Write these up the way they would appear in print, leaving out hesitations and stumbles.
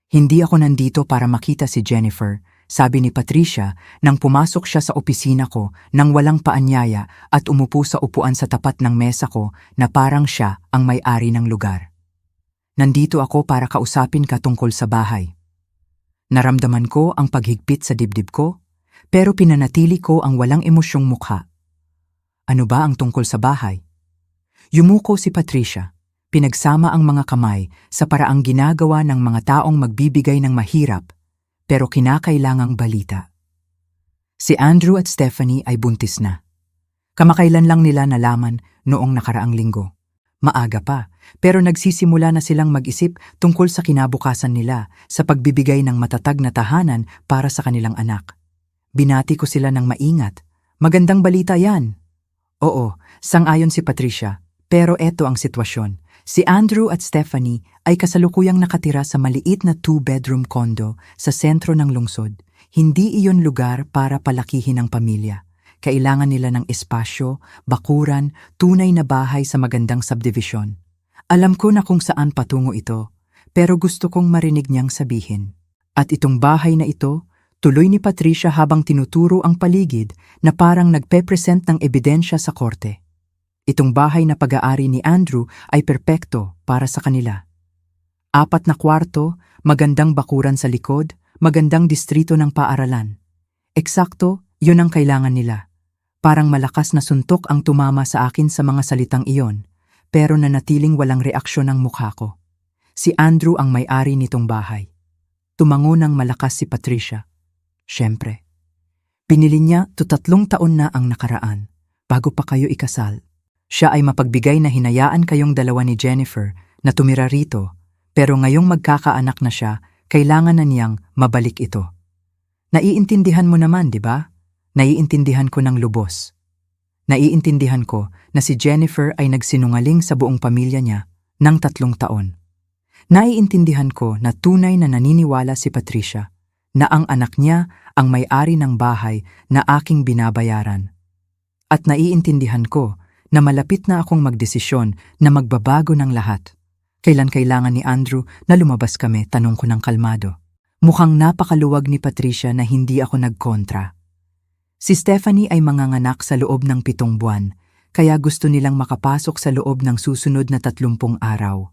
Hindi ako nandito para makita si Jennifer, sabi ni Patricia nang pumasok siya sa opisina ko nang walang paanyaya at umupo sa upuan sa tapat ng mesa ko na parang siya ang may-ari ng lugar. Nandito ako para kausapin ka tungkol sa bahay. Naramdaman ko ang paghigpit sa dibdib ko, pero pinanatili ko ang walang emosyong mukha. Ano ba ang tungkol sa bahay? Yumuko si Patricia. Pinagsama ang mga kamay sa paraang ginagawa ng mga taong magbibigay ng mahirap pero kinakailangang balita. Si Andrew at Stephanie ay buntis na. Kamakailan lang nila nalaman noong nakaraang linggo. Maaga pa, pero nagsisimula na silang mag-isip tungkol sa kinabukasan nila sa pagbibigay ng matatag na tahanan para sa kanilang anak. Binati ko sila ng maingat. Magandang balita yan. Oo, sang-ayon si Patricia, pero eto ang sitwasyon. Si Andrew at Stephanie ay kasalukuyang nakatira sa maliit na 2-bedroom condo sa sentro ng lungsod. Hindi iyon lugar para palakihin ang pamilya. Kailangan nila ng espasyo, bakuran, tunay na bahay sa magandang subdivision. Alam ko na kung saan patungo ito, pero gusto kong marinig niyang sabihin. At itong bahay na ito, tuloy ni Patricia habang tinuturo ang paligid na parang nagpe-present ng ebidensya sa korte. Itong bahay na pag-aari ni Andrew ay perpekto para sa kanila. 4 na kwarto, magandang bakuran sa likod, magandang distrito ng paaralan. Eksakto, yun ang kailangan nila. Parang malakas na suntok ang tumama sa akin sa mga salitang iyon, pero nanatiling walang reaksyon ang mukha ko. Si Andrew ang may-ari nitong bahay. Tumango ng malakas si Patricia. Siyempre. Pinili niya 3 taon na ang nakaraan, bago pa kayo ikasal. Siya ay mapagbigay na hinayaan kayong dalawa ni Jennifer na tumira rito, pero ngayong magkakaanak na siya, kailangan na niyang mabalik ito. Naiintindihan mo naman, di ba? Naiintindihan ko ng lubos. Naiintindihan ko na si Jennifer ay nagsinungaling sa buong pamilya niya ng 3 taon. Naiintindihan ko na tunay na naniniwala si Patricia na ang anak niya ang may-ari ng bahay na aking binabayaran. At naiintindihan ko na malapit na akong magdesisyon na magbabago ng lahat. Kailan kailangan ni Andrew na lumabas kami, tanong ko ng kalmado. Mukhang napakaluwag ni Patricia na hindi ako nagkontra. Si Stephanie ay manganganak sa loob ng 7 buwan, kaya gusto nilang makapasok sa loob ng susunod na 30 araw.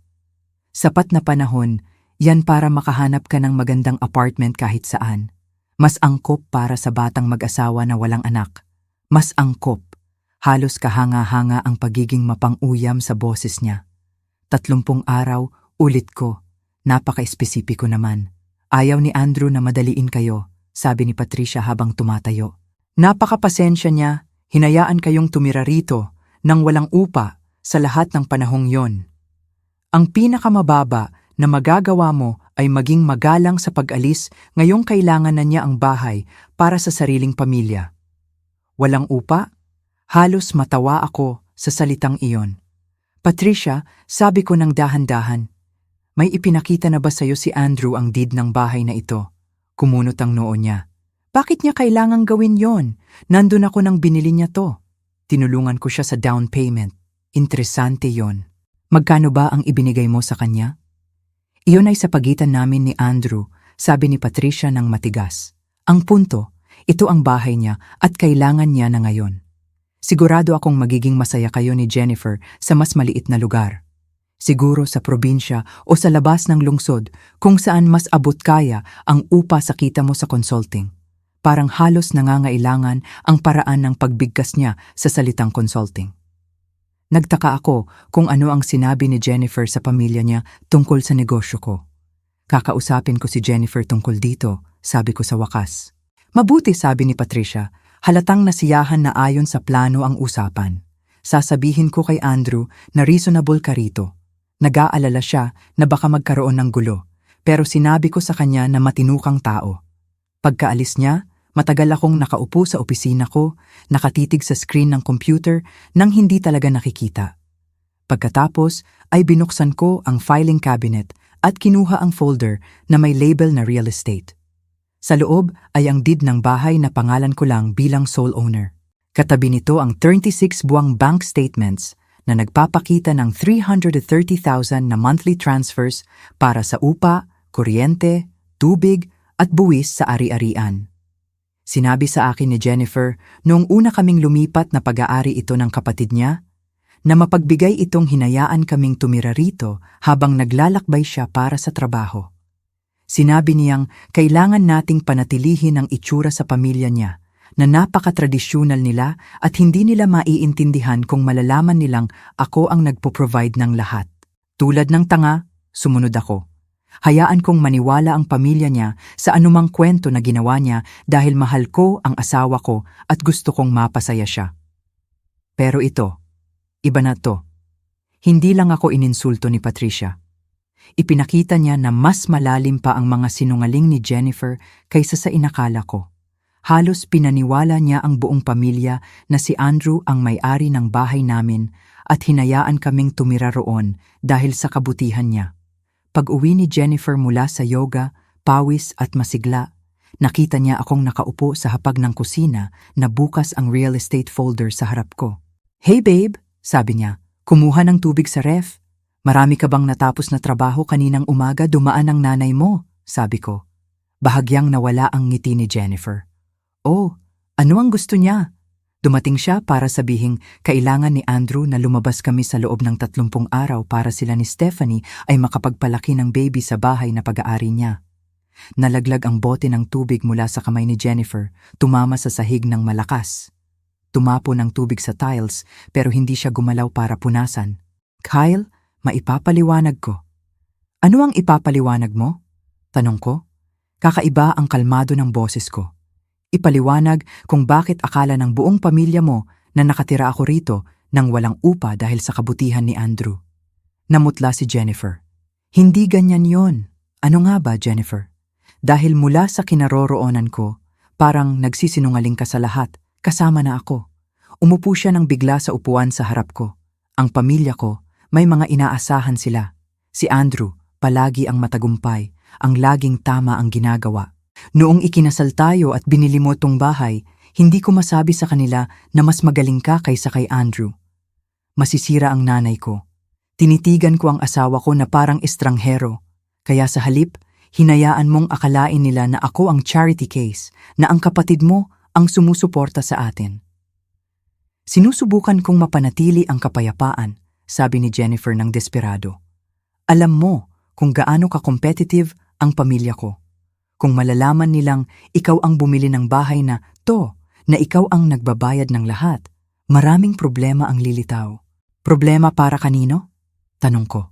Sapat na panahon, yan para makahanap ka ng magandang apartment kahit saan. Mas angkop para sa batang mag-asawa na walang anak. Mas angkop. Halos kahanga-hanga ang pagiging mapang-uyam sa boses niya. 30 araw, ulit ko. Napaka-espesipiko naman. Ayaw ni Andrew na madaliin kayo, sabi ni Patricia habang tumatayo. Napaka-pasensya niya, hinayaan kayong tumira rito nang walang upa sa lahat ng panahong yon. Ang pinakamababa na magagawa mo ay maging magalang sa pag-alis ngayong kailangan na niya ang bahay para sa sariling pamilya. Walang upa? Halos matawa ako sa salitang iyon. Patricia, sabi ko ng dahan-dahan, may ipinakita na ba sa'yo si Andrew ang deed ng bahay na ito? Kumunot ang noo niya. Bakit niya kailangang gawin yon? Nandun ako nang binili niya to. Tinulungan ko siya sa down payment. Interesante yon. Magkano ba ang ibinigay mo sa kanya? Iyon ay sa pagitan namin ni Andrew, sabi ni Patricia ng matigas. Ang punto, ito ang bahay niya at kailangan niya na ngayon. Sigurado akong magiging masaya kayo ni Jennifer sa mas maliit na lugar. Siguro sa probinsya o sa labas ng lungsod kung saan mas abot kaya ang upa sa kita mo sa consulting. Parang halos nangangailangan ang paraan ng pagbigkas niya sa salitang consulting. Nagtaka ako kung ano ang sinabi ni Jennifer sa pamilya niya tungkol sa negosyo ko. Kakausapin ko si Jennifer tungkol dito, sabi ko sa wakas. Mabuti, sabi ni Patricia. Halatang nasiyahan na ayon sa plano ang usapan. Sasabihin ko kay Andrew na reasonable ka rito. Nag-aalala siya na baka magkaroon ng gulo, pero sinabi ko sa kanya na matinukang tao. Pagkaalis niya, matagal akong nakaupo sa opisina ko, nakatitig sa screen ng computer nang hindi talaga nakikita. Pagkatapos ay binuksan ko ang filing cabinet at kinuha ang folder na may label na real estate. Sa loob ay ang deed ng bahay na pangalan ko lang bilang sole owner. Katabi nito ang 36 buwang bank statements na nagpapakita ng 330,000 na monthly transfers para sa upa, kuryente, tubig at buwis sa ari-arian. Sinabi sa akin ni Jennifer noong una kaming lumipat na pag-aari ito ng kapatid niya, na mapagbigay itong hinayaan kaming tumira rito habang naglalakbay siya para sa trabaho. Sinabi niyang kailangan nating panatilihin ang itsura sa pamilya niya na napaka-tradisyonal nila at hindi nila maiintindihan kung malalaman nilang ako ang nagpo-provide ng lahat. Tulad ng tanga, sumunod ako. Hayaan kong maniwala ang pamilya niya sa anumang kwento na ginawa niya dahil mahal ko ang asawa ko at gusto kong mapasaya siya. Pero ito, iba na to. Hindi lang ako ininsulto ni Patricia. Ipinakita niya na mas malalim pa ang mga sinungaling ni Jennifer kaysa sa inakala ko. Halos pinaniwala niya ang buong pamilya na si Andrew ang may-ari ng bahay namin at hinayaan kaming tumira roon dahil sa kabutihan niya. Pag-uwi ni Jennifer mula sa yoga, pawis at masigla, nakita niya akong nakaupo sa hapag ng kusina na bukas ang real estate folder sa harap ko. "Hey babe," sabi niya, "kumuha ng tubig sa ref. Marami ka bang natapos na trabaho kaninang umaga dumaan ang nanay mo?" sabi ko. Bahagyang nawala ang ngiti ni Jennifer. "Oh, ano ang gusto niya?" Dumating siya para sabihing kailangan ni Andrew na lumabas kami sa loob ng 30 araw para sila ni Stephanie ay makapagpalaki ng baby sa bahay na pag-aari niya. Nalaglag ang bote ng tubig mula sa kamay ni Jennifer, tumama sa sahig ng malakas. Tumapo ng tubig sa tiles pero hindi siya gumalaw para punasan. "Kyle, maipapaliwanag ko." "Ano ang ipapaliwanag mo?" tanong ko. Kakaiba ang kalmado ng boses ko. Ipaliwanag kung bakit akala ng buong pamilya mo na nakatira ako rito nang walang upa dahil sa kabutihan ni Andrew. Namutla si Jennifer. "Hindi ganyan yon." "Ano nga ba, Jennifer?" "Dahil mula sa kinaroroonan ko, parang nagsisinungaling ka sa lahat, kasama na ako." Umupo siya ng bigla sa upuan sa harap ko. Ang pamilya ko, may mga inaasahan sila. Si Andrew, palagi ang matagumpay, ang laging tama ang ginagawa. Noong ikinasal tayo at binili mo tong bahay, hindi ko masabi sa kanila na mas magaling ka kaysa kay Andrew. Masisira ang nanay ko. Tinitigan ko ang asawa ko na parang estranghero. Kaya sa halip, hinayaan mong akalain nila na ako ang charity case, na ang kapatid mo ang sumusuporta sa atin. "Sinusubukan kong mapanatili ang kapayapaan," sabi ni Jennifer ng desperado. "Alam mo kung gaano ka-competitive ang pamilya ko. Kung malalaman nilang ikaw ang bumili ng bahay na ikaw ang nagbabayad ng lahat, maraming problema ang lilitaw." "Problema para kanino?" tanong ko.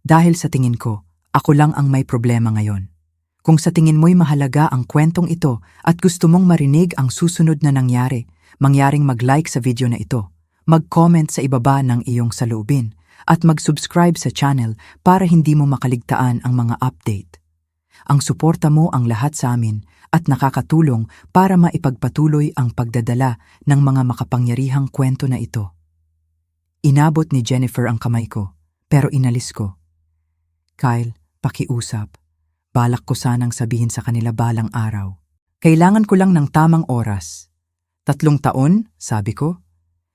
Dahil sa tingin ko, ako lang ang may problema ngayon. Kung sa tingin mo'y mahalaga ang kwentong ito at gusto mong marinig ang susunod na mangyaring mag-like sa video na ito, mag-comment sa ibaba ng iyong saloobin, at mag-subscribe sa channel para hindi mo makaligtaan ang mga update. Ang suporta mo ang lahat sa amin at nakakatulong para maipagpatuloy ang pagdadala ng mga makapangyarihang kwento na ito. Inabot ni Jennifer ang kamay ko, pero inalis ko. "Kyle, pakiusap. Balak ko sanang sabihin sa kanila balang araw. Kailangan ko lang ng tamang oras." 3 taon, sabi ko.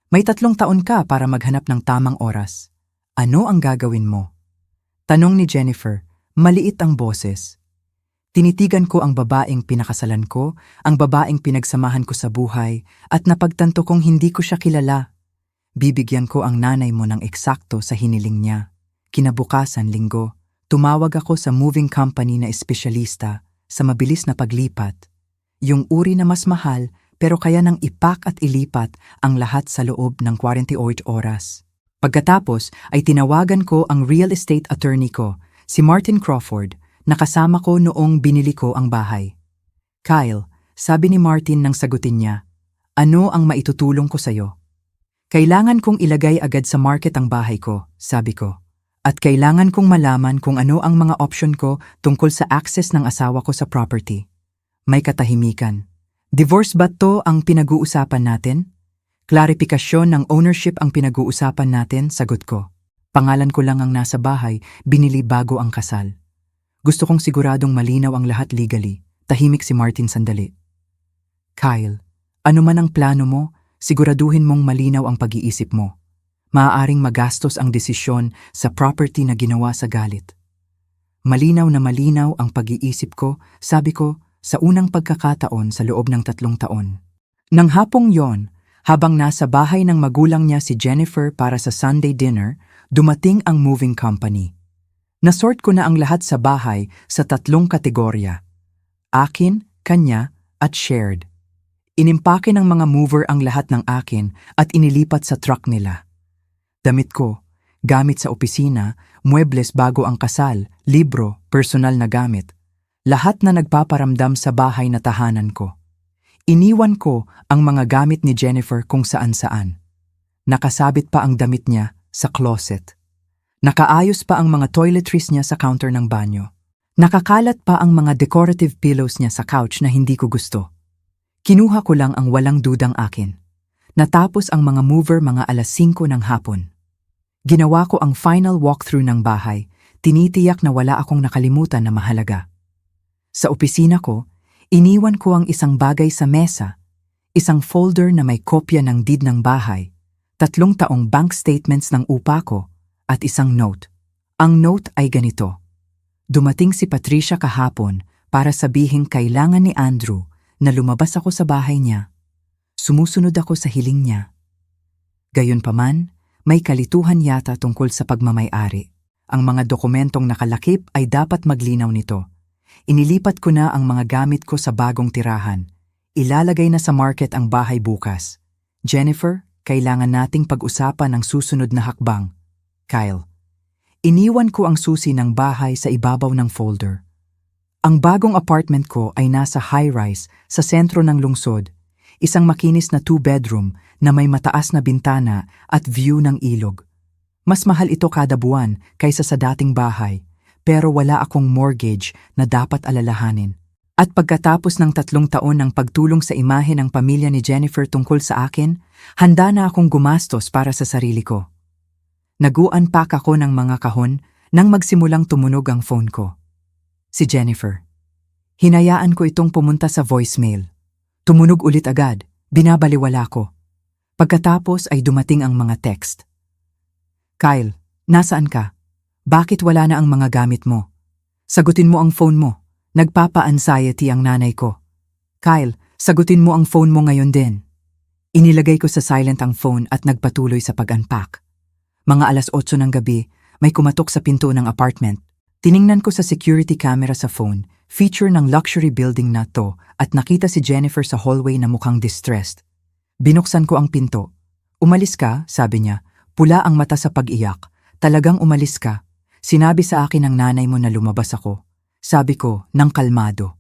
"May 3 taon ka para maghanap ng tamang oras. Ano ang gagawin mo?" Tanong ni Jennifer, maliit ang boses. Tinitigan ko ang babaeng pinakasalan ko, ang babaeng pinagsamahan ko sa buhay, at napagtanto kong hindi ko siya kilala. Bibigyan ko ang nanay mo ng eksakto sa hiniling niya. Kinabukasan, Linggo, tumawag ako sa moving company na espesyalista sa mabilis na paglipat. Yung uri na mas mahal pero kaya nang ipak at ilipat ang lahat sa loob ng 48 oras. Pagkatapos ay tinawagan ko ang real estate attorney ko, si Martin Crawford, nakasama ko noong binili ko ang bahay. "Kyle," sabi ni Martin nang sagutin niya, "ano ang maitutulong ko sa'yo?" "Kailangan kong ilagay agad sa market ang bahay ko," sabi ko. "At kailangan kong malaman kung ano ang mga option ko tungkol sa access ng asawa ko sa property." May katahimikan. "Divorce ba to ang pinag-uusapan natin?" "Klarifikasyon ng ownership ang pinag-uusapan natin," sagot ko. "Pangalan ko lang ang nasa bahay, binili bago ang kasal." Gusto kong siguradong malinaw ang lahat legally. Tahimik si Martin sandali. "Kyle, ano man ang plano mo, siguraduhin mong malinaw ang pag-iisip mo. Maaaring magastos ang desisyon sa property na ginawa sa galit." Malinaw na malinaw ang pag-iisip ko, sabi ko, sa unang pagkakataon sa loob ng 3 taon. Nang hapong yon, habang nasa bahay ng magulang niya si Jennifer para sa Sunday dinner, dumating ang moving company. Nasort ko na ang lahat sa bahay sa 3 kategorya. Akin, kanya, at shared. Inimpake ng mga mover ang lahat ng akin at inilipat sa truck nila. Damit ko, gamit sa opisina, muebles bago ang kasal, libro, personal na gamit. Lahat na nagpaparamdam sa bahay na tahanan ko. Iniwan ko ang mga gamit ni Jennifer kung saan-saan. Nakasabit pa ang damit niya sa closet. Nakaayos pa ang mga toiletries niya sa counter ng banyo. Nakakalat pa ang mga decorative pillows niya sa couch na hindi ko gusto. Kinuha ko lang ang walang dudang akin. Natapos ang mga mover mga 5:00 ng hapon. Ginawa ko ang final walkthrough ng bahay, tinitiyak na wala akong nakalimutan na mahalaga. Sa opisina ko, iniwan ko ang isang bagay sa mesa, isang folder na may kopya ng deed ng bahay, 3 taong bank statements ng upa ko, at isang note. Ang note ay ganito. Dumating si Patricia kahapon para sabihing kailangan ni Andrew na lumabas ako sa bahay niya. Sumusunod ako sa hiling niya. Gayunpaman, may kalituhan yata tungkol sa pagmamay-ari. Ang mga dokumentong nakalakip ay dapat maglinaw nito. Inilipat ko na ang mga gamit ko sa bagong tirahan. Ilalagay na sa market ang bahay bukas. Jennifer, kailangan nating pag-usapan ang susunod na hakbang. Kyle. Iniwan ko ang susi ng bahay sa ibabaw ng folder. Ang bagong apartment ko ay nasa high-rise sa sentro ng lungsod. Isang makinis na 2-bedroom na may mataas na bintana at view ng ilog. Mas mahal ito kada buwan kaysa sa dating bahay, pero wala akong mortgage na dapat alalahanin. At pagkatapos ng 3 taon ng pagtulong sa imahe ng pamilya ni Jennifer tungkol sa akin, handa na akong gumastos para sa sarili ko. Nag-unpack ako ng mga kahon nang magsimulang tumunog ang phone ko. Si Jennifer. Hinayaan ko itong pumunta sa voicemail. Tumunog ulit agad, binabaliwala ko. Pagkatapos ay dumating ang mga text. Kyle, nasaan ka? Bakit wala na ang mga gamit mo? Sagutin mo ang phone mo. Nagpapa-anxiety ang nanay ko. Kyle, sagutin mo ang phone mo ngayon din. Inilagay ko sa silent ang phone at nagpatuloy sa pag-unpack. Mga 8:00 ng gabi, may kumatok sa pinto ng apartment. Tiningnan ko sa security camera sa phone, feature ng luxury building na to, at nakita si Jennifer sa hallway na mukhang distressed. Binuksan ko ang pinto. Umalis ka, sabi niya. Pula ang mata sa pag-iyak. Talagang umalis ka. Sinabi sa akin ng nanay mo na lumabas ako. Sabi ko, nang kalmado.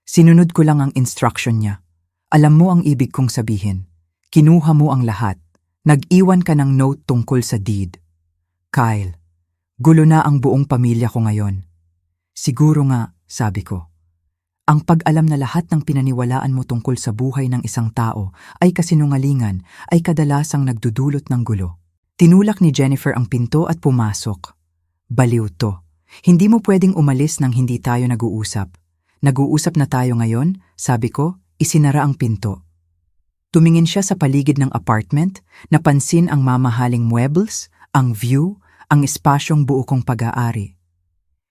Sinunod ko lang ang instruction niya. Alam mo ang ibig kong sabihin. Kinuha mo ang lahat. Nag-iwan ka ng note tungkol sa deed. Kyle, gulo na ang buong pamilya ko ngayon. Siguro nga, sabi ko. Ang pag-alam na lahat ng pinaniwalaan mo tungkol sa buhay ng isang tao ay kasinungalingan ay kadalasang nagdudulot ng gulo. Tinulak ni Jennifer ang pinto at pumasok. Baliw to. Hindi mo pwedeng umalis nang hindi tayo nag-uusap. Nag-uusap na tayo ngayon, sabi ko, isinara ang pinto. Tumingin siya sa paligid ng apartment, napansin ang mamahaling muebles, ang view, ang espasyong buo kong pag-aari.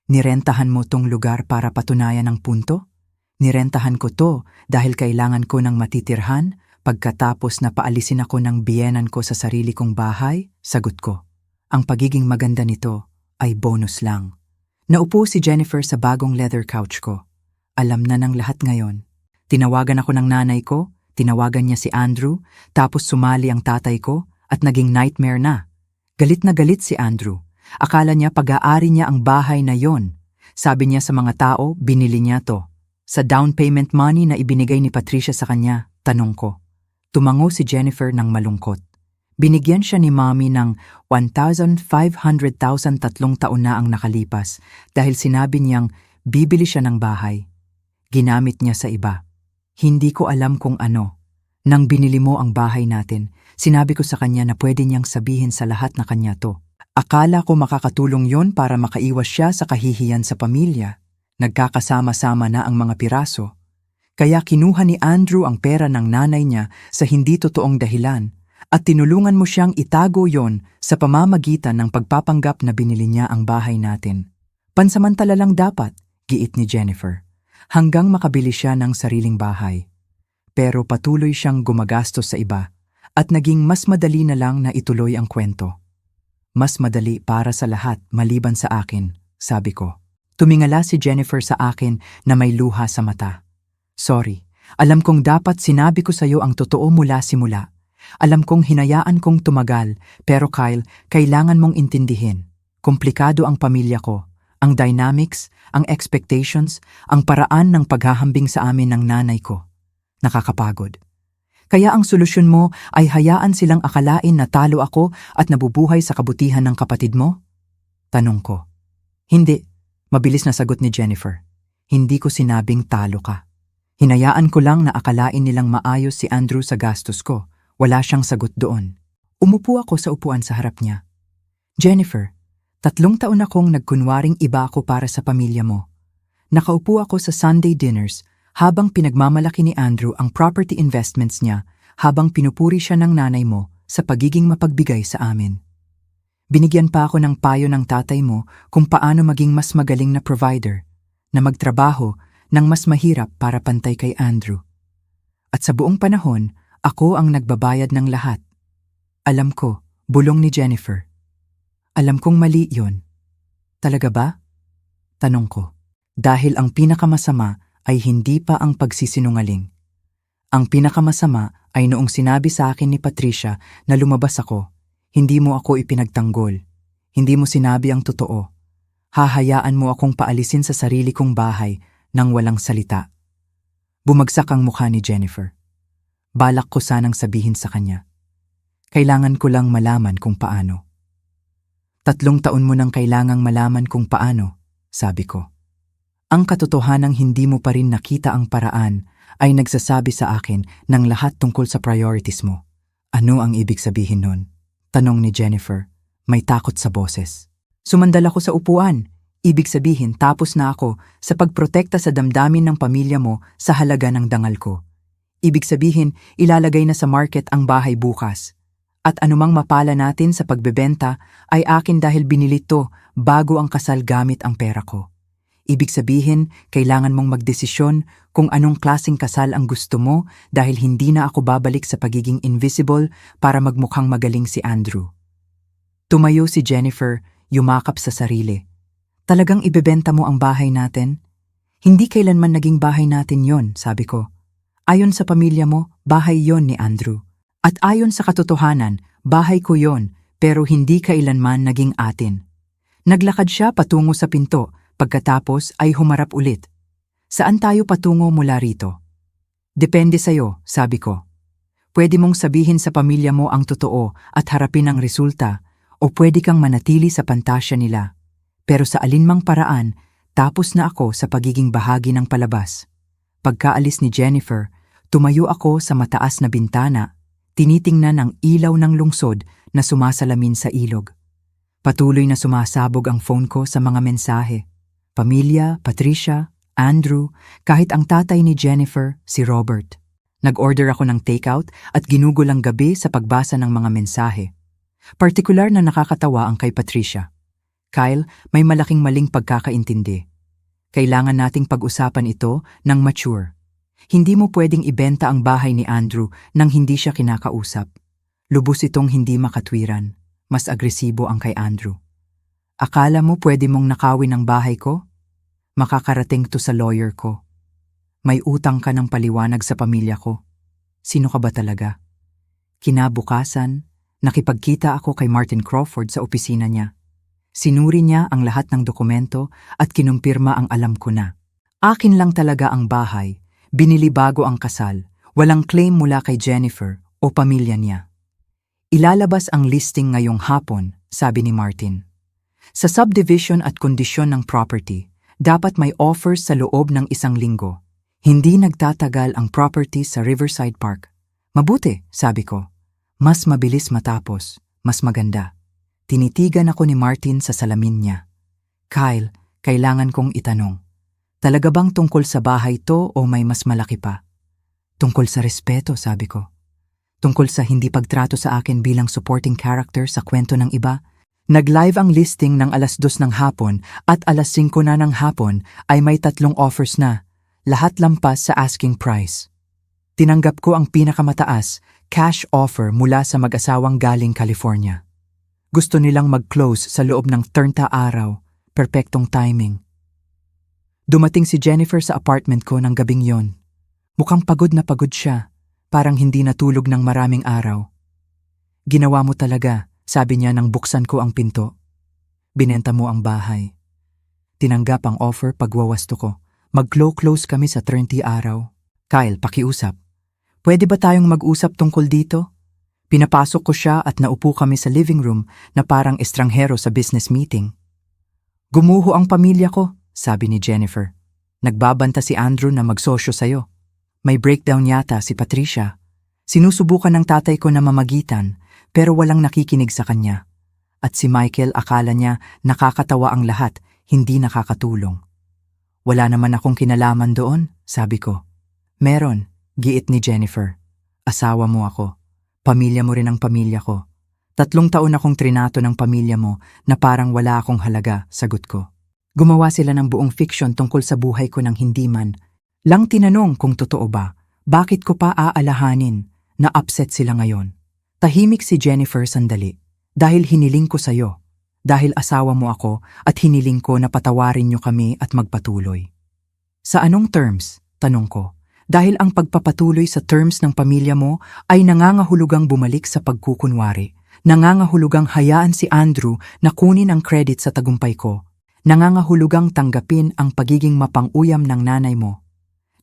Nirentahan mo tong lugar para patunayan ang punto? Nirentahan ko to dahil kailangan ko ng matitirhan pagkatapos na paalisin ako ng biyenan ko sa sarili kong bahay? Sagot ko. Ang pagiging maganda nito ay bonus lang. Naupo si Jennifer sa bagong leather couch ko. Alam na ng lahat ngayon. Tinawagan ako ng nanay ko, tinawagan niya si Andrew, tapos sumali ang tatay ko at naging nightmare na. Galit na galit si Andrew. Akala niya pag-aari niya ang bahay na yon. Sabi niya sa mga tao, binili niya to. Sa down payment money na ibinigay ni Patricia sa kanya, tanong ko. Tumango si Jennifer ng malungkot. Binigyan siya ni Mommy ng 1,500,000 3 taon na ang nakalipas dahil sinabi niyang bibili siya ng bahay. Ginamit niya sa iba. Hindi ko alam kung ano. Nang binili mo ang bahay natin, sinabi ko sa kanya na pwede niyang sabihin sa lahat na kanya to. Akala ko makakatulong yon para makaiwas siya sa kahihiyan sa pamilya. Nagkakasama-sama na ang mga piraso. Kaya kinuha ni Andrew ang pera ng nanay niya sa hindi totoong dahilan at tinulungan mo siyang itago yon sa pamamagitan ng pagpapanggap na binili niya ang bahay natin. Pansamantala lang dapat, giit ni Jennifer, hanggang makabili siya ng sariling bahay. Pero patuloy siyang gumagastos sa iba at naging mas madali na lang na ituloy ang kwento. Mas madali para sa lahat maliban sa akin, sabi ko. Tumingala si Jennifer sa akin na may luha sa mata. Sorry, alam kong dapat sinabi ko sa iyo ang totoo mula simula. Alam kong hinayaan kong tumagal, pero Kyle, kailangan mong intindihin. Komplikado ang pamilya ko. Ang dynamics, ang expectations, ang paraan ng paghahambing sa amin ng nanay ko. Nakakapagod. Kaya ang solusyon mo ay hayaan silang akalain na talo ako at nabubuhay sa kabutihan ng kapatid mo? Tanong ko. Hindi, mabilis na sagot ni Jennifer. Hindi ko sinabing talo ka. Hinayaan ko lang na akalain nilang maayos si Andrew sa gastos ko. Wala siyang sagot doon. Umupo ako sa upuan sa harap niya. Jennifer, 3 taon akong nagkunwaring iba ako para sa pamilya mo. Nakaupo ako sa Sunday dinners habang pinagmamalaki ni Andrew ang property investments niya habang pinupuri siya ng nanay mo sa pagiging mapagbigay sa amin. Binigyan pa ako ng payo ng tatay mo kung paano maging mas magaling na provider, na magtrabaho ng mas mahirap para pantay kay Andrew. At sa buong panahon, ako ang nagbabayad ng lahat. Alam ko, bulong ni Jennifer. Alam kong mali yon. Talaga ba? Tanong ko. Dahil ang pinakamasama ay hindi pa ang pagsisinungaling. Ang pinakamasama ay noong sinabi sa akin ni Patricia na lumabas ako, hindi mo ako ipinagtanggol. Hindi mo sinabi ang totoo. Hahayaan mo akong paalisin sa sarili kong bahay nang walang salita. Bumagsak ang mukha ni Jennifer. Balak ko sanang sabihin sa kanya. Kailangan ko lang malaman kung paano. 3 taon mo nang kailangang malaman kung paano, sabi ko. Ang katotohanang hindi mo pa rin nakita ang paraan ay nagsasabi sa akin ng lahat tungkol sa priorities mo. Ano ang ibig sabihin nun? Tanong ni Jennifer, may takot sa boses. Sumandal ako sa upuan. Ibig sabihin tapos na ako sa pagprotekta sa damdamin ng pamilya mo sa halaga ng dangal ko. Ibig sabihin ilalagay na sa market ang bahay bukas. At anumang mapala natin sa pagbebenta ay akin dahil binili to bago ang kasal gamit ang pera ko. Ibig sabihin, kailangan mong magdesisyon kung anong klaseng kasal ang gusto mo dahil hindi na ako babalik sa pagiging invisible para magmukhang magaling si Andrew. Tumayo si Jennifer, yumakap sa sarili. Talagang ibebenta mo ang bahay natin? Hindi kailanman naging bahay natin yon, sabi ko. Ayon sa pamilya mo, bahay yon ni Andrew. At ayon sa katotohanan, bahay ko yon, pero hindi kailanman naging atin. Naglakad siya patungo sa pinto, pagkatapos ay humarap ulit. Saan tayo patungo mula rito? Depende sa'yo, sabi ko. Pwede mong sabihin sa pamilya mo ang totoo at harapin ang resulta, o pwede kang manatili sa pantasya nila. Pero sa alinmang paraan, tapos na ako sa pagiging bahagi ng palabas. Pagkaalis ni Jennifer, tumayo ako sa mataas na bintana, tinitingnan ang ilaw ng lungsod na sumasalamin sa ilog. Patuloy na sumasabog ang phone ko sa mga mensahe. Pamilya, Patricia, Andrew, kahit ang tatay ni Jennifer, si Robert. Nag-order ako ng takeout at ginugol ang gabi sa pagbasa ng mga mensahe. Partikular na nakakatawa ang kay Patricia. Kyle, may malaking maling pagkakaintindi. Kailangan nating pag-usapan ito ng mature. Hindi mo pwedeng ibenta ang bahay ni Andrew nang hindi siya kinakausap. Lubos itong hindi makatwiran. Mas agresibo ang kay Andrew. Akala mo pwede mong nakawin ang bahay ko? Makakarating to sa lawyer ko. May utang ka ng paliwanag sa pamilya ko. Sino ka ba talaga? Kinabukasan, nakipagkita ako kay Martin Crawford sa opisina niya. Sinuri niya ang lahat ng dokumento at kinumpirma ang alam ko na. Akin lang talaga ang bahay. Binili bago ang kasal, walang claim mula kay Jennifer o pamilya niya. Ilalabas ang listing ngayong hapon, sabi ni Martin. Sa subdivision at kondisyon ng property, dapat may offers sa loob ng 1 linggo. Hindi nagtatagal ang property sa Riverside Park. Mabuti, sabi ko. Mas mabilis matapos, mas maganda. Tinitigan ako ni Martin sa salamin niya. Kyle, kailangan kong itanong. Talaga bang tungkol sa bahay to o may mas malaki pa? Tungkol sa respeto, sabi ko. Tungkol sa hindi pagtrato sa akin bilang supporting character sa kwento ng iba, Nag-live ang listing ng 2:00 ng hapon at 5:00 na ng hapon ay may 3 offers na, lahat lampas sa asking price. Tinanggap ko ang pinakamataas, cash offer mula sa mag-asawang galing California. Gusto nilang mag-close sa loob ng 30 araw, perpektong timing. Dumating si Jennifer sa apartment ko ng gabing yon. Mukhang pagod na pagod siya, parang hindi natulog ng maraming araw. Ginawa mo talaga, sabi niya nang buksan ko ang pinto. Binenta mo ang bahay. Tinanggap ang offer pagwawasto ko. Mag-close kami sa 30 araw. Kyle, pakiusap. Pwede ba tayong mag-usap tungkol dito? Pinapasok ko siya at naupo kami sa living room na parang estranghero sa business meeting. Gumuho ang pamilya ko, sabi ni Jennifer. Nagbabanta si Andrew na magsosyo sayo. May breakdown yata si Patricia. Sinusubukan ng tatay ko na mamagitan, pero walang nakikinig sa kanya. At si Michael akala niya nakakatawa ang lahat, hindi nakakatulong. Wala naman akong kinalaman doon, sabi ko. Meron, giit ni Jennifer. Asawa mo ako. Pamilya mo rin ang pamilya ko. 3 taon akong trinato ng pamilya mo na parang wala akong halaga, sagot ko. Gumawa sila ng buong fiction tungkol sa buhay ko ng hindi man. Lang tinanong kung totoo ba, bakit ko pa aalahanin na upset sila ngayon. Tahimik si Jennifer sandali. Dahil hiniling ko sa'yo. Dahil asawa mo ako at hiniling ko na patawarin niyo kami at magpatuloy. Sa anong terms? Tanong ko. Dahil ang pagpapatuloy sa terms ng pamilya mo ay nangangahulugang bumalik sa pagkukunwari. Nangangahulugang hayaan si Andrew na kunin ang credit sa tagumpay ko. Nangangahulugang tanggapin ang pagiging mapang-uyam ng nanay mo.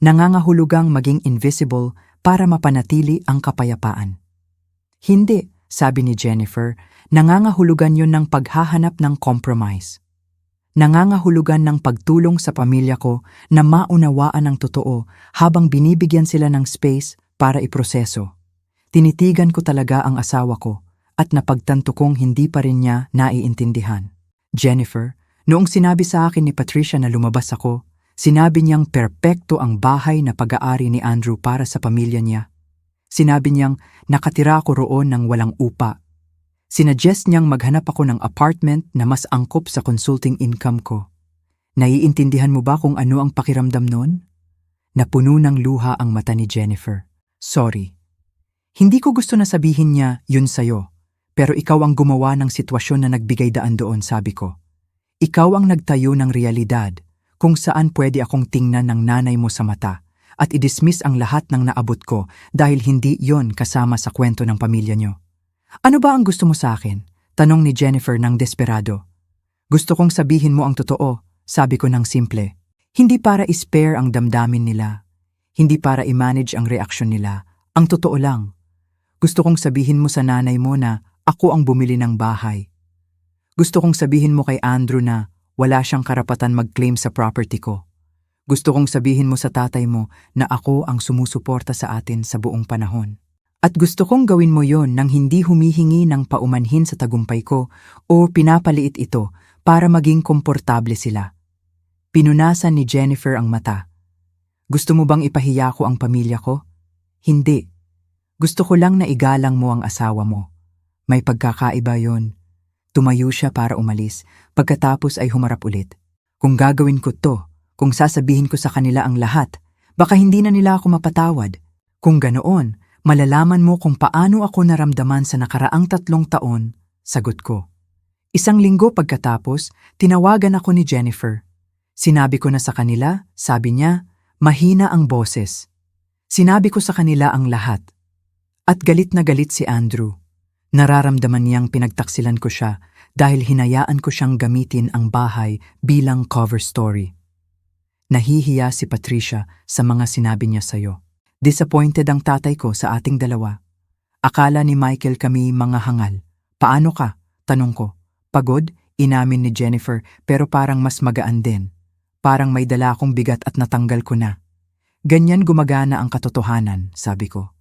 Nangangahulugang maging invisible para mapanatili ang kapayapaan. Hindi, sabi ni Jennifer, nangangahulugan yon ng paghahanap ng compromise. Nangangahulugan ng pagtulong sa pamilya ko na maunawaan ang totoo habang binibigyan sila ng space para iproseso. Tinitigan ko talaga ang asawa ko at napagtanto kong hindi pa rin niya naiintindihan. Jennifer, noong sinabi sa akin ni Patricia na lumabas ako, sinabi niyang perpekto ang bahay na pag-aari ni Andrew para sa pamilya niya. Sinabi niyang nakatira ako roon ng walang upa. Sinuggest niyang maghanap ako ng apartment na mas angkop sa consulting income ko. Naiintindihan mo ba kung ano ang pakiramdam noon? Napuno ng luha ang mata ni Jennifer. Sorry. Hindi ko gusto na sabihin niya yun sa'yo, pero ikaw ang gumawa ng sitwasyon na nagbigay daan doon, sabi ko. Ikaw ang nagtayo ng realidad kung saan pwede akong tingnan ng nanay mo sa mata at i-dismiss ang lahat ng naabot ko dahil hindi yon kasama sa kwento ng pamilya niyo. Ano ba ang gusto mo sa akin? Tanong ni Jennifer ng desperado. Gusto kong sabihin mo ang totoo, sabi ko ng simple. Hindi para i-spare ang damdamin nila. Hindi para i-manage ang reaksyon nila. Ang totoo lang. Gusto kong sabihin mo sa nanay mo na ako ang bumili ng bahay. Gusto kong sabihin mo kay Andrew na wala siyang karapatan mag-claim sa property ko. Gusto kong sabihin mo sa tatay mo na ako ang sumusuporta sa atin sa buong panahon. At gusto kong gawin mo yon nang hindi humihingi ng paumanhin sa tagumpay ko o pinapaliit ito para maging komportable sila. Pinunasan ni Jennifer ang mata. Gusto mo bang ipahiya ko ang pamilya ko? Hindi. Gusto ko lang na igalang mo ang asawa mo. May pagkakaiba yon. Tumayo siya para umalis, pagkatapos ay humarap ulit. Kung gagawin ko to, kung sasabihin ko sa kanila ang lahat, baka hindi na nila ako mapatawad. Kung ganoon, malalaman mo kung paano ako naramdaman sa nakaraang 3 taon, sagot ko. 1 linggo pagkatapos, tinawagan ako ni Jennifer. Sinabi ko na sa kanila, sabi niya, mahina ang boses. Sinabi ko sa kanila ang lahat. At galit na galit si Andrew. Nararamdaman niyang pinagtaksilan ko siya dahil hinayaan ko siyang gamitin ang bahay bilang cover story. Nahihiya si Patricia sa mga sinabi niya sa'yo. Disappointed ang tatay ko sa ating dalawa. Akala ni Michael kami mga hangal. Paano ka? Tanong ko. Pagod? Inamin ni Jennifer pero parang mas magaan din. Parang may dala akong bigat at natanggal ko na. Ganyan gumagana ang katotohanan, sabi ko.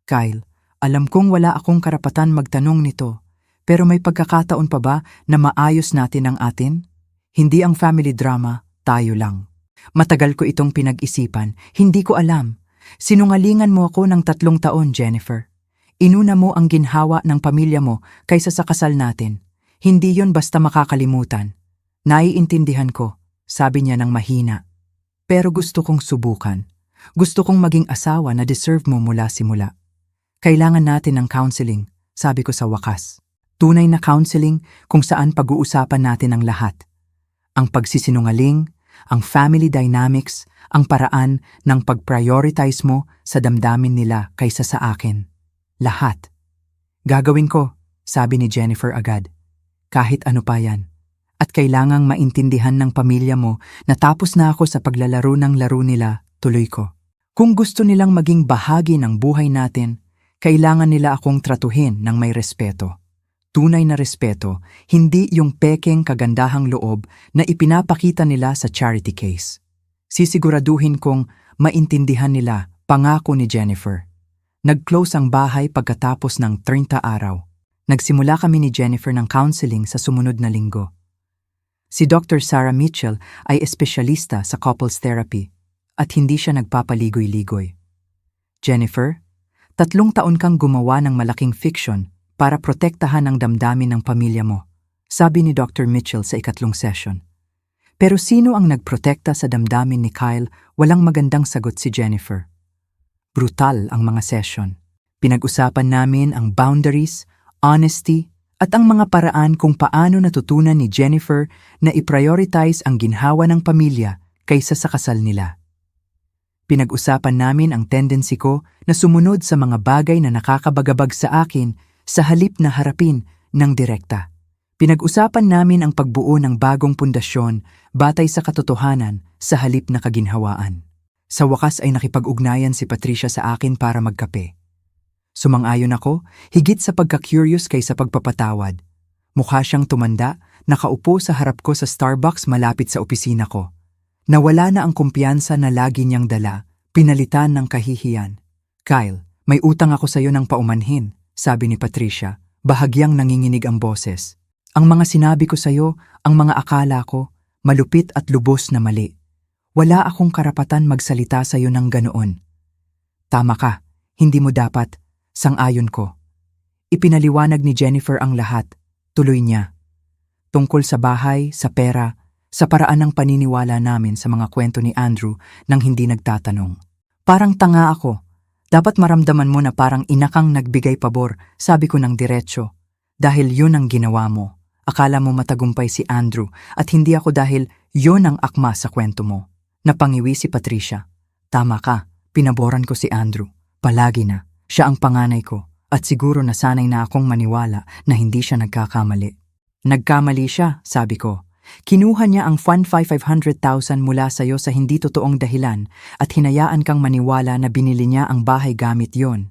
Kyle, alam kong wala akong karapatan magtanong nito, pero may pagkakataon pa ba na maayos natin ang atin? Hindi ang family drama, tayo lang. Matagal ko itong pinag-isipan, hindi ko alam. Sinungalingan mo ako ng 3 taon, Jennifer. Inuna mo ang ginhawa ng pamilya mo kaysa sa kasal natin. Hindi yon basta makakalimutan. Naiintindihan ko, sabi niya ng mahina. Pero gusto kong subukan. Gusto kong maging asawa na deserve mo mula simula. Kailangan natin ng counseling, sabi ko sa wakas. Tunay na counseling kung saan pag-uusapan natin ang lahat. Ang pagsisinungaling, ang family dynamics, ang paraan ng pag-prioritize mo sa damdamin nila kaysa sa akin. Lahat. Gagawin ko, sabi ni Jennifer agad. Kahit ano pa yan. At kailangang maintindihan ng pamilya mo na tapos na ako sa paglalaro ng laro nila, tuloy ko. Kung gusto nilang maging bahagi ng buhay natin, kailangan nila akong tratuhin ng may respeto. Tunay na respeto, hindi yung pekeng kagandahang loob na ipinapakita nila sa charity case. Sisiguraduhin kong maintindihan nila, pangako ni Jennifer. Nag-close ang bahay pagkatapos ng 30 araw. Nagsimula kami ni Jennifer ng counseling sa sumunod na linggo. Si Dr. Sarah Mitchell ay espesyalista sa couples therapy at hindi siya nagpapaligoy-ligoy. Jennifer, 3 taon kang gumawa ng malaking fiction para protektahan ang damdamin ng pamilya mo, sabi ni Dr. Mitchell sa 2nd session. Pero sino ang nagprotekta sa damdamin ni Kyle? Walang magandang sagot si Jennifer. Brutal ang mga session. Pinag-usapan namin ang boundaries, honesty, at ang mga paraan kung paano natutunan ni Jennifer na i-prioritize ang ginhawa ng pamilya kaysa sa kasal nila. Pinag-usapan namin ang tendency ko na sumunod sa mga bagay na nakakabagabag sa akin sa halip na harapin ng direkta. Pinag-usapan namin ang pagbuo ng bagong pundasyon batay sa katotohanan sa halip na kaginhawaan. Sa wakas ay nakipag-ugnayan si Patricia sa akin para magkape. Sumang-ayon ako, higit sa pagka-curious kaysa pagpapatawad. Mukha siyang tumanda, nakaupo sa harap ko sa Starbucks malapit sa opisina ko. Nawala na ang kumpiyansa na lagi niyang dala, pinalitan ng kahihiyan. Kyle, may utang ako sa iyo ng paumanhin, sabi ni Patricia, bahagyang nanginginig ang boses. Ang mga sinabi ko sa iyo, ang mga akala ko, malupit at lubos na mali. Wala akong karapatan magsalita sa iyo ng ganoon. Tama ka, hindi mo dapat. Sang-ayon ko. Ipinaliwanag ni Jennifer ang lahat, tuloy niya. Tungkol sa bahay, sa pera, sa paraan ng paniniwala namin sa mga kwento ni Andrew nang hindi nagtatanong. Parang tanga ako. Dapat maramdaman mo na parang ina kang nagbigay pabor, sabi ko ng diretsyo. Dahil yun ang ginawa mo. Akala mo matagumpay si Andrew at hindi ako dahil yun ang akma sa kwento mo. Napangiwi si Patricia. Tama ka, pinaboran ko si Andrew. Palagi na. Siya ang panganay ko at siguro nasanay na akong maniwala na hindi siya nagkakamali. Nagkamali siya, sabi ko. Kinuha niya ang fund 500,000 mula sa iyo sa hindi totoong dahilan at hinayaan kang maniwala na binili niya ang bahay gamit yon.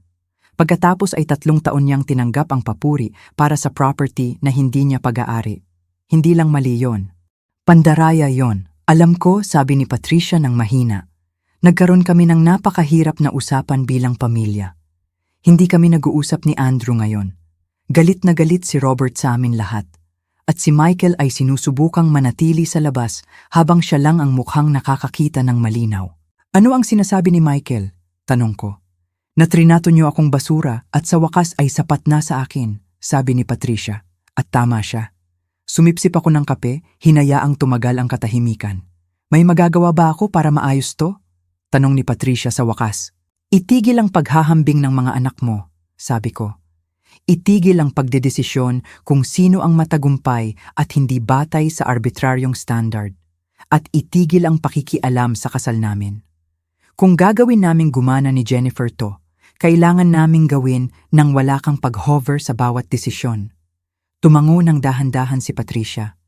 Pagkatapos ay 3 taon niyang tinanggap ang papuri para sa property na hindi niya pag-aari. Hindi lang mali yon. Pandaraya yon. Alam ko, sabi ni Patricia ng mahina. Nagkaroon kami ng napakahirap na usapan bilang pamilya. Hindi kami nag-uusap ni Andrew ngayon. Galit na galit si Robert sa amin lahat. At si Michael ay sinusubukang manatili sa labas habang siya lang ang mukhang nakakakita ng malinaw. Ano ang sinasabi ni Michael? Tanong ko. Natrinato niyo akong basura at sa wakas ay sapat na sa akin, sabi ni Patricia. At tama siya. Sumipsip ako ng kape, hinayaang tumagal ang katahimikan. May magagawa ba ako para maayos to? Tanong ni Patricia sa wakas. Itigil ang paghahambing ng mga anak mo, sabi ko. Itigil ang pagdedesisyon kung sino ang matagumpay at hindi batay sa arbitraryong standard. At itigil ang pakikialam sa kasal namin. Kung gagawin naming gumana ni Jennifer to, kailangan naming gawin nang wala kang pag-hover sa bawat desisyon. Tumango ng dahan-dahan si Patricia.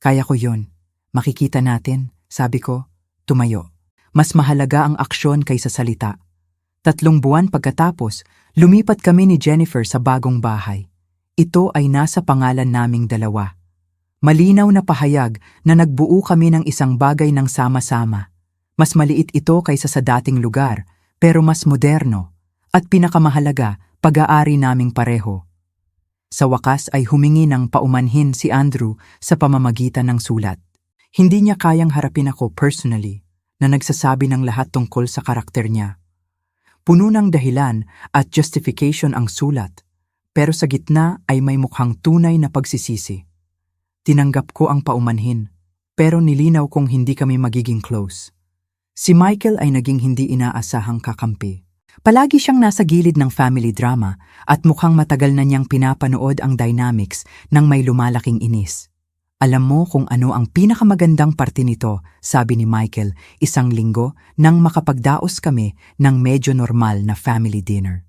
Kaya ko yun. Makikita natin, sabi ko, tumayo. Mas mahalaga ang aksyon kaysa salita. 3 buwan pagkatapos, lumipat kami ni Jennifer sa bagong bahay. Ito ay nasa pangalan naming dalawa. Malinaw na pahayag na nagbuo kami ng isang bagay ng sama-sama. Mas maliit ito kaysa sa dating lugar, pero mas moderno. At pinakamahalaga, pag-aari naming pareho. Sa wakas ay humingi ng paumanhin si Andrew sa pamamagitan ng sulat. Hindi niya kayang harapin ako personally na nagsasabi ng lahat tungkol sa karakter niya. Puno ng dahilan at justification ang sulat, pero sa gitna ay may mukhang tunay na pagsisisi. Tinanggap ko ang paumanhin, pero nilinaw kong hindi kami magiging close. Si Michael ay naging hindi inaasahang kakampi. Palagi siyang nasa gilid ng family drama at mukhang matagal na niyang pinapanood ang dynamics ng may lumalaking inis. Alam mo kung ano ang pinakamagandang parte nito, sabi ni Michael isang linggo nang makapagdaos kami ng medyo normal na family dinner.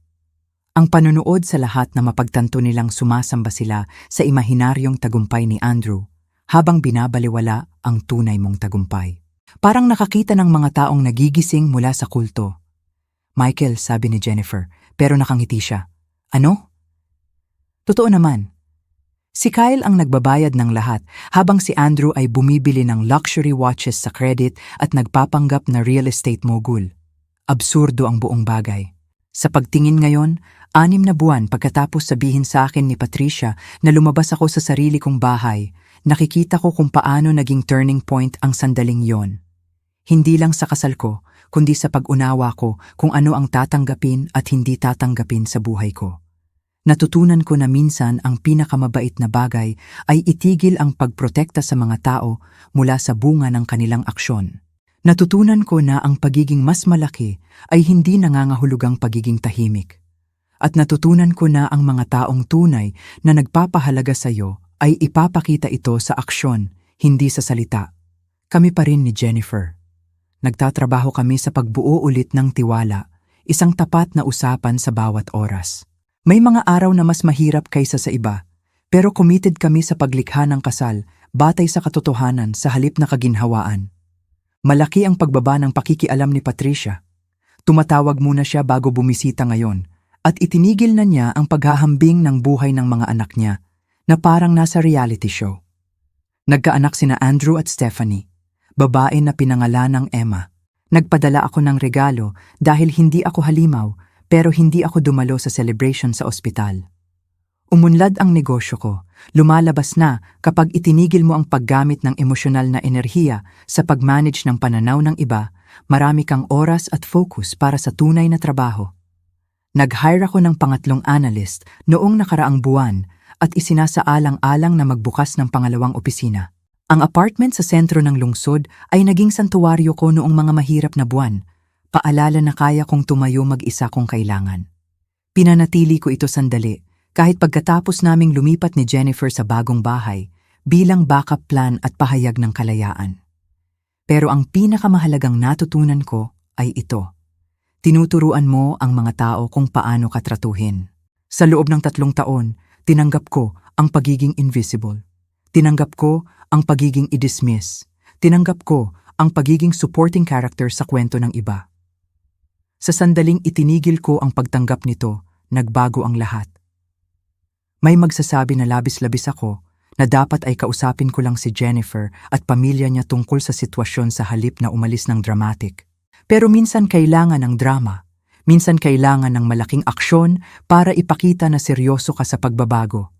Ang panunood sa lahat na mapagtanto nilang sumasamba sila sa imahinaryong tagumpay ni Andrew habang binabaliwala ang tunay mong tagumpay. Parang nakakita ng mga taong nagigising mula sa kulto. Michael, sabi ni Jennifer, pero nakangiti siya. Ano? Totoo naman. Si Kyle ang nagbabayad ng lahat habang si Andrew ay bumibili ng luxury watches sa credit at nagpapanggap na real estate mogul. Absurdo ang buong bagay. Sa pagtingin ngayon, 6 na buwan pagkatapos sabihin sa akin ni Patricia na lumabas ako sa sarili kong bahay, nakikita ko kung paano naging turning point ang sandaling yon. Hindi lang sa kasal ko, kundi sa pag-unawa ko kung ano ang tatanggapin at hindi tatanggapin sa buhay ko. Natutunan ko na minsan ang pinakamabait na bagay ay itigil ang pagprotekta sa mga tao mula sa bunga ng kanilang aksyon. Natutunan ko na ang pagiging mas malaki ay hindi nangangahulugang pagiging tahimik. At natutunan ko na ang mga taong tunay na nagpapahalaga sa iyo ay ipapakita ito sa aksyon, hindi sa salita. Kami pa rin ni Jennifer. Nagtatrabaho kami sa pagbuo ulit ng tiwala, isang tapat na usapan sa bawat oras. May mga araw na mas mahirap kaysa sa iba, pero committed kami sa paglikha ng kasal batay sa katotohanan sa halip na kaginhawaan. Malaki ang pagbaba ng pakikialam ni Patricia. Tumatawag muna siya bago bumisita ngayon at itinigil na niya ang paghahambing ng buhay ng mga anak niya na parang nasa reality show. Nagkaanak sina Andrew at Stephanie. Babae na pinangalan ng Emma. Nagpadala ako ng regalo dahil hindi ako halimaw pero hindi ako dumalo sa celebration sa ospital. Umunlad ang negosyo ko. Lumalabas na kapag itinigil mo ang paggamit ng emosyonal na enerhiya sa pag-manage ng pananaw ng iba, marami kang oras at focus para sa tunay na trabaho. Nag-hire ako ng pangatlong analyst noong nakaraang buwan at isinasaalang-alang na magbukas ng pangalawang opisina. Ang apartment sa sentro ng lungsod ay naging santuwaryo ko noong mga mahirap na buwan. Paalala na kaya kong tumayo mag-isa kung kailangan. Pinanatili ko ito sandali, kahit pagkatapos naming lumipat ni Jennifer sa bagong bahay, bilang backup plan at pahayag ng kalayaan. Pero ang pinakamahalagang natutunan ko ay ito. Tinuturuan mo ang mga tao kung paano ka tratuhin. Sa loob ng 3 taon, tinanggap ko ang pagiging invisible. Tinanggap ko ang pagiging i-dismiss. Tinanggap ko ang pagiging supporting character sa kwento ng iba. Sa sandaling itinigil ko ang pagtanggap nito, nagbago ang lahat. May magsasabi na labis-labis ako na dapat ay kausapin ko lang si Jennifer at pamilya niya tungkol sa sitwasyon sa halip na umalis ng dramatic. Pero minsan kailangan ng drama. Minsan kailangan ng malaking aksyon para ipakita na seryoso ka sa pagbabago.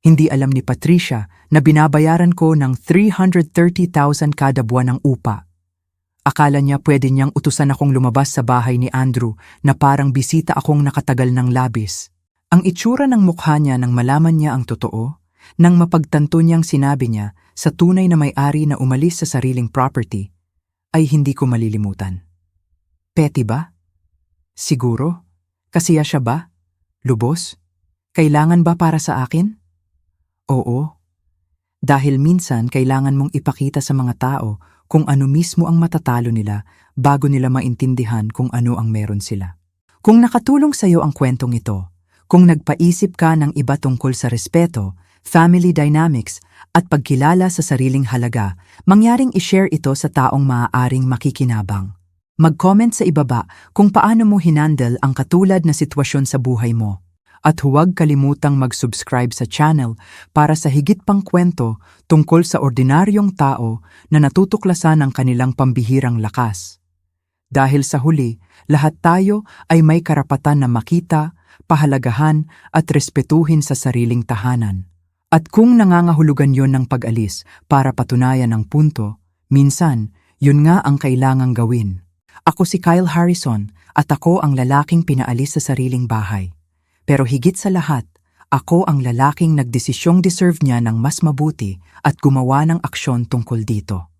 Hindi alam ni Patricia na binabayaran ko ng 330,000 kada buwan ng upa. Akala niya pwede niyang utusan akong lumabas sa bahay ni Andrew na parang bisita akong nakatagal ng labis. Ang itsura ng mukha niya nang malaman niya ang totoo, nang mapagtanto niyang sinabi niya sa tunay na may-ari na umalis sa sariling property, ay hindi ko malilimutan. Petty ba? Siguro? Kasiya siya ba? Lubos? Kailangan ba para sa akin? Oo. Dahil minsan kailangan mong ipakita sa mga tao kung ano mismo ang matatalo nila bago nila maintindihan kung ano ang meron sila. Kung nakatulong sa iyo ang kwentong ito, kung nagpaisip ka ng iba tungkol sa respeto, family dynamics at pagkilala sa sariling halaga, mangyaring i-share ito sa taong maaaring makikinabang. Mag-comment sa ibaba kung paano mo hinandle ang katulad na sitwasyon sa buhay mo. At huwag kalimutang mag-subscribe sa channel para sa higit pang kwento tungkol sa ordinaryong tao na natutuklasan ang kanilang pambihirang lakas. Dahil sa huli, lahat tayo ay may karapatan na makita, pahalagahan at respetuhin sa sariling tahanan. At kung nangangahulugan yon ng pag-alis para patunayan ang punto, minsan, yun nga ang kailangang gawin. Ako si Kyle Harrison at ako ang lalaking pinaalis sa sariling bahay. Pero higit sa lahat, Ako ang lalaking nagdesisyong deserve niya ng mas mabuti at gumawa ng aksyon tungkol dito.